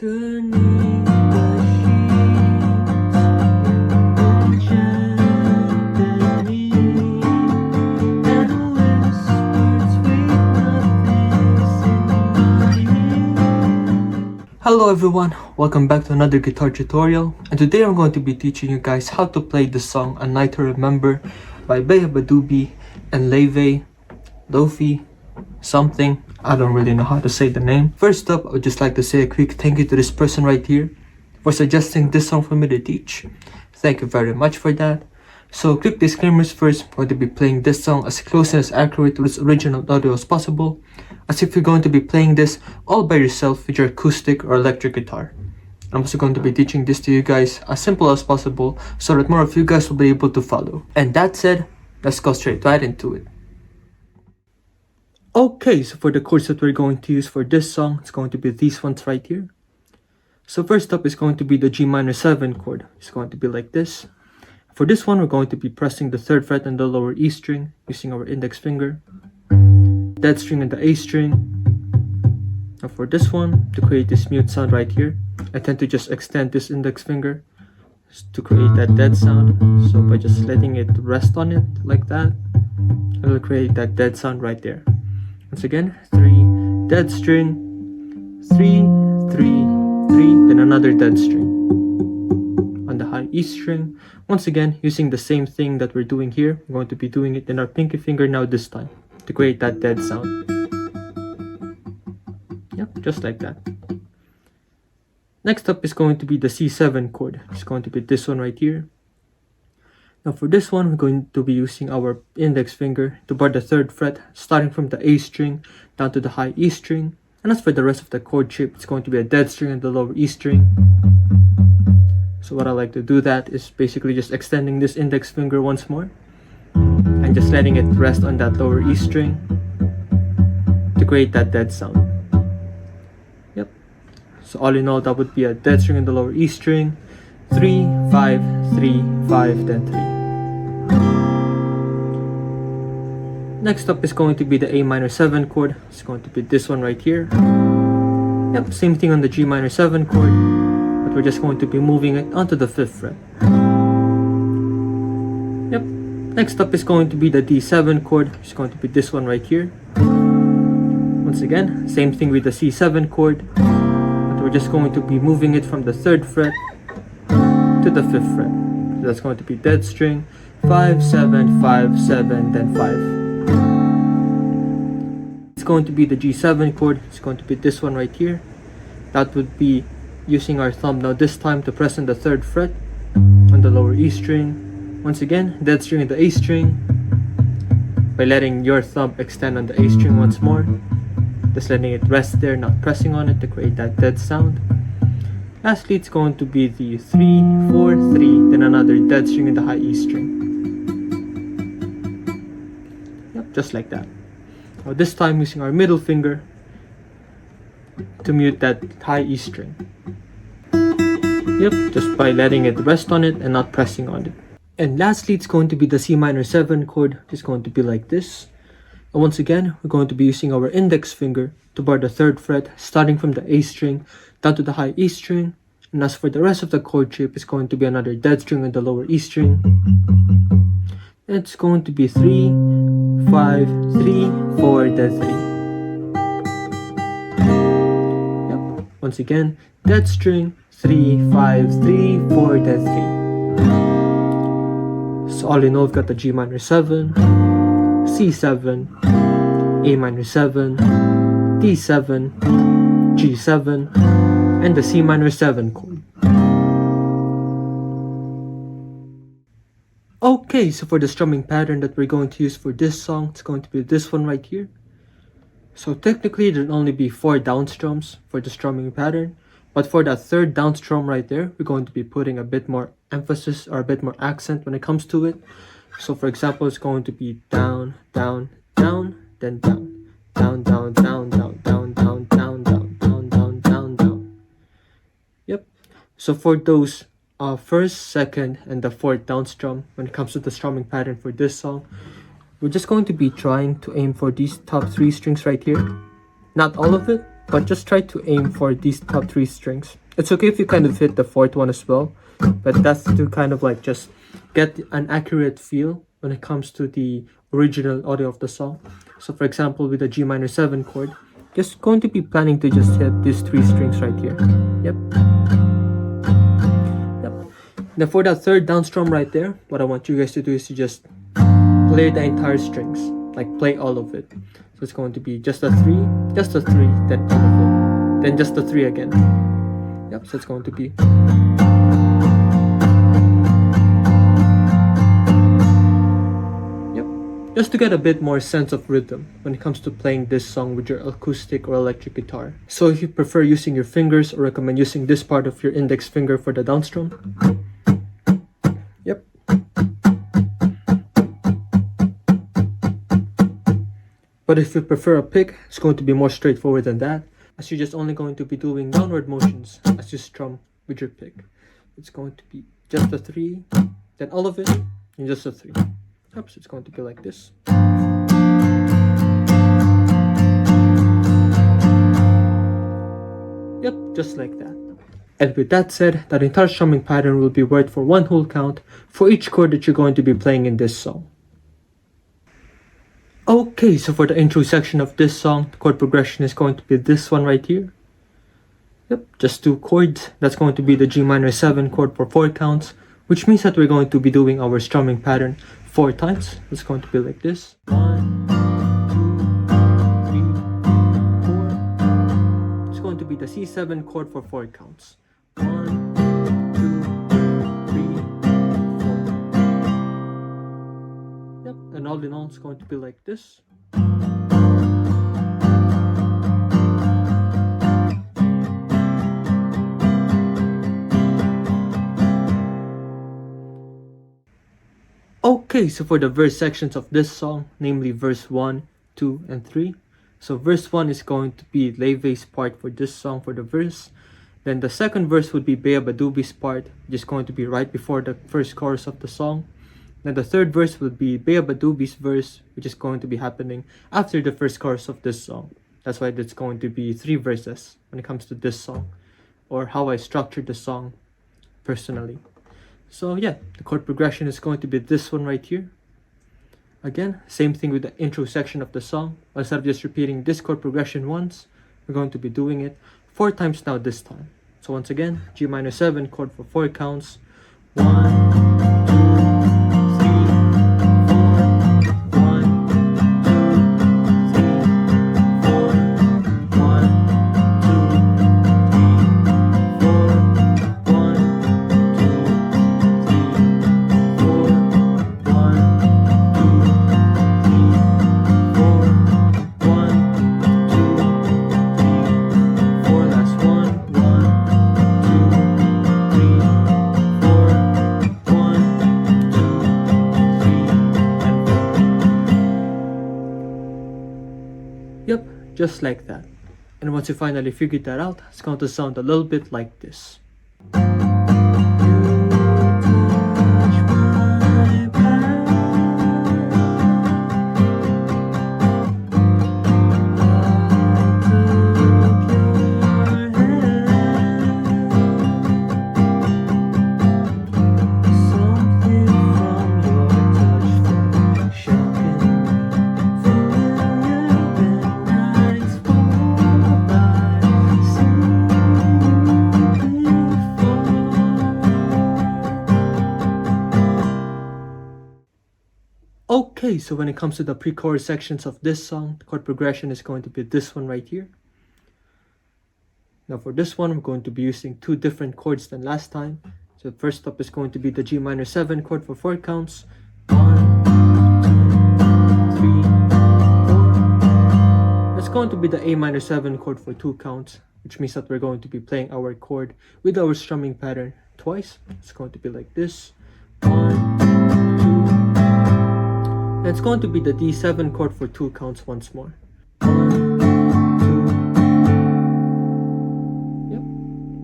Underneath the sheets, enchanted me, and whispered sweet nothings in my ear. Hello everyone, welcome back to another guitar tutorial, and today I'm going to be teaching you guys how to play the song A Night to Remember by Beabadoobee and Laufey something. I don't really know how to say the name. First up, I would just like to say a quick thank you to this person right here for suggesting this song for me to teach. Thank you very much for that. So quick disclaimers first, I'm going to be playing this song as close and as accurate to its original audio as possible, as if you're going to be playing this all by yourself with your acoustic or electric guitar. I'm also going to be teaching this to you guys as simple as possible so that more of you guys will be able to follow. And that said, let's go straight right into it. Okay, so for the chords that we're going to use for this song, it's going to be these ones right here. So first up is going to be the G minor 7 chord. It's going to be like this. For this one, we're going to be pressing the 3rd fret on the lower E string using our index finger, dead string on the A string. And for this one, to create this mute sound right here, I tend to just extend this index finger to create that dead sound. So by just letting it rest on it like that, it will create that dead sound right there. Once again, 3, dead string, 3, 3, 3, then another dead string on the high E string. Once again, using the same thing that we're doing here, we're going to be doing it in our pinky finger now this time to create that dead sound. Yep, just like that. Next up is going to be the C7 chord. It's going to be this one right here. Now for this one, we're going to be using our index finger to bar the 3rd fret, starting from the A string down to the high E string. And as for the rest of the chord shape, it's going to be a dead string on the lower E string. So what I like to do that is basically just extending this index finger once more and just letting it rest on that lower E string to create that dead sound. Yep. So all in all, that would be a dead string on the lower E string, 3, 5, 3, 5, then 3. Next up is going to be the A minor 7 chord. It's going to be this one right here. Yep, same thing on the G minor 7 chord, but we're just going to be moving it onto the 5th fret. Yep. Next up is going to be the D7 chord. It's going to be this one right here. Once again, same thing with the C7 chord, but we're just going to be moving it from the 3rd fret to the 5th fret. So that's going to be dead string, 5, 7, 5, 7, then 5. It's going to be the G7 chord. It's going to be this one right here. That would be using our thumb now this time to press on the 3rd fret on the lower E string. Once again, dead string on the A string by letting your thumb extend on the A string once more. Just letting it rest there, not pressing on it to create that dead sound. Lastly, it's going to be the 3, 4, 3, then another dead string in the high E string. Yep, just like that. Now this time using our middle finger to mute that high E string. Yep, just by letting it rest on it and not pressing on it. And lastly, it's going to be the C minor 7 chord. It's going to be like this. And once again, we're going to be using our index finger to bar the 3rd fret, starting from the A string down to the high E string. And as for the rest of the chord shape, it's going to be another dead string on the lower E string. And it's going to be 3, 5, 3, 4, then 3. Yep. Once again, dead string, 3, 5, 3, 4, then 3. So all in all, we've got the G minor 7, C7, A minor 7, D7, G7, and the C minor 7 chord. Okay, so for the strumming pattern that we're going to use for this song, it's going to be this one right here. So technically, there'll only be 4 down strums for the strumming pattern, but for that 3rd down strum right there, we're going to be putting a bit more emphasis or a bit more accent when it comes to it. So for example, it's going to be down, down, down, then down, down, down, down, down, down, down, down, down, down, down, down, down. Yep. So for those 1st, 2nd, and the 4th down strum, when it comes to the strumming pattern for this song, we're just going to be trying to aim for these top 3 strings right here. Not all of it, but just try to aim for these top 3 strings. It's okay if you kind of hit the 4th one as well, but that's to kind of like just get an accurate feel when it comes to the original audio of the song. So for example, with the G minor 7 chord, just going to be planning to just hit these 3 strings right here. Yep. Now for that 3rd down strum right there, what I want you guys to do is to just play the entire strings, like play all of it. So it's going to be just a 3, then all of it, then just a 3 again. Yep, so it's going to be. Yep, just to get a bit more sense of rhythm when it comes to playing this song with your acoustic or electric guitar. So if you prefer using your fingers, or recommend using this part of your index finger for the down strum. Yep. But if you prefer a pick, it's going to be more straightforward than that, as you're just only going to be doing downward motions as you strum with your pick. It's going to be just a 3, then all of it, and just a 3. Yep, so it's going to be like this. Yep, just like that. And with that said, that entire strumming pattern will be worked for 1 whole count for each chord that you're going to be playing in this song. Okay, so for the intro section of this song, the chord progression is going to be this one right here. Yep, just 2 chords. That's going to be the G minor 7 chord for 4 counts, which means that we're going to be doing our strumming pattern 4 times. It's going to be like this. 1, 2, 3, 4. It's going to be the C7 chord for 4 counts. 1, 2, 3, 4. Yep, and all in all, it's going to be like this. Okay, so for the verse sections of this song, namely verse 1, 2, and 3. So verse 1 is going to be Laufey's part for this song for the verse. Then the second verse would be Beabadoobee's part, which is going to be right before the first chorus of the song. Then the third verse would be Beabadoobee's verse, which is going to be happening after the first chorus of this song. That's why it's going to be 3 verses when it comes to this song, or how I structured the song personally. So yeah, the chord progression is going to be this one right here. Again, same thing with the intro section of the song. Instead of just repeating this chord progression once, we're going to be doing it 4 times now this time. So once again, G minor 7 chord for 4 counts. 1, 2, 3, 4. 1, 2, 3, 4. 1, 2, 3, 4. 1, Yep, just like that. And once you finally figured that out, it's going to sound a little bit like this. Okay, so when it comes to the pre-chorus sections of this song, the chord progression is going to be this one right here. Now for this one, we're going to be using 2 different chords than last time. So first up is going to be the G minor 7 chord for 4 counts. 1, 2, 3, 4. That's going to be the A minor 7 chord for 2 counts, which means that we're going to be playing our chord with our strumming pattern twice. It's going to be like this. 1, 2. It's going to be the D7 chord for 2 counts once more. 1, 2. Yep,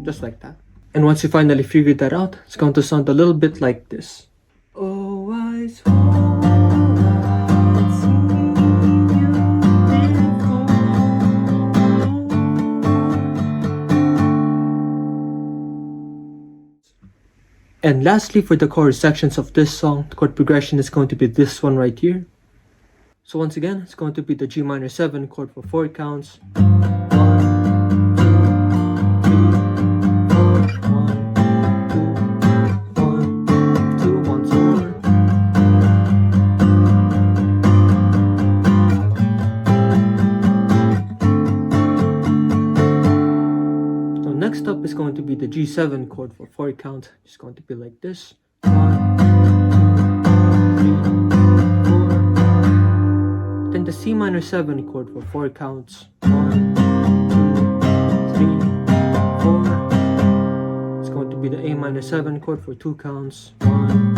just like that. And once you finally figured that out, it's going to sound a little bit like this. Oh, I swore I'd seen you before. And lastly, for the chorus sections of this song, the chord progression is going to be this one right here. So once again, it's going to be the G minor 7 chord for 4 counts. 1, 2, 3, 4, 1, 2, 1, 2, once more. So next up is going to be the G7 chord for 4 counts. It's going to be like this. 1, 2, 3, 4. Then the C minor 7 chord for 4 counts. 1, 2, 3, 4. It's going to be the A minor 7 chord for 2 counts. 1,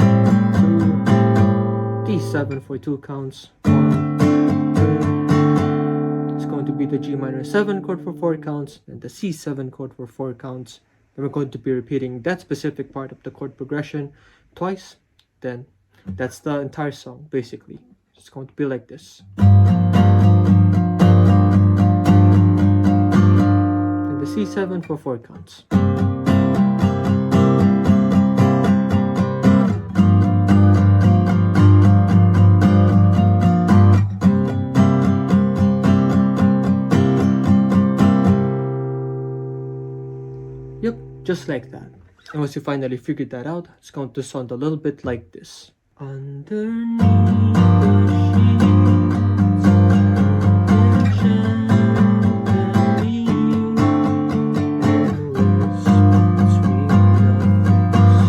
2. D7 for 2 counts. 1, 2. It's going to be the G minor 7 chord for 4 counts and the C7 chord for 4 counts. Then we're going to be repeating that specific part of the chord progression twice. Then that's the entire song basically. It's going to be like this. And the C7 for 4 counts. Yep, just like that. And once you finally figured that out, it's going to sound a little bit like this. Underneath the sheets, enchantedly, and whispered sweet nothings.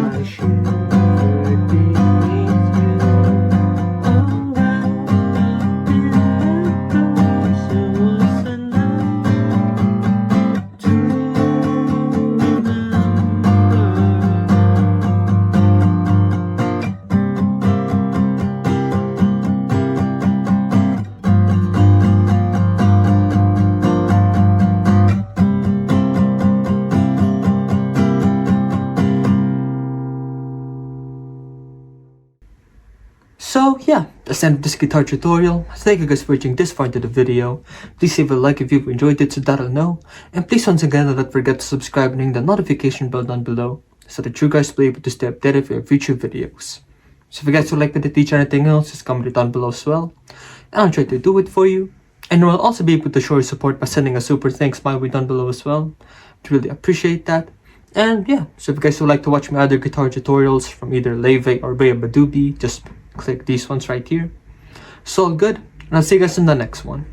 I shivered beneath you. Oh, wrapped up in the clouds, it was enough to remember. So yeah, that's the end of this guitar tutorial. Thank you guys for watching this far into the video. Please leave a like if you've enjoyed it so that I'll know. And please once again do not forget to subscribe and ring the notification bell down below so that you guys will be able to stay updated for your future videos. So if you guys would like me to teach anything else, just comment it down below as well. And I'll try to do it for you. And we'll also be able to show your support by sending a super thanks my way down below as well. I'd really appreciate that. And yeah, so if you guys would like to watch my other guitar tutorials from either Laufey or Beabadoobee, just click these ones right here. So all good, and I'll see you guys in the next one.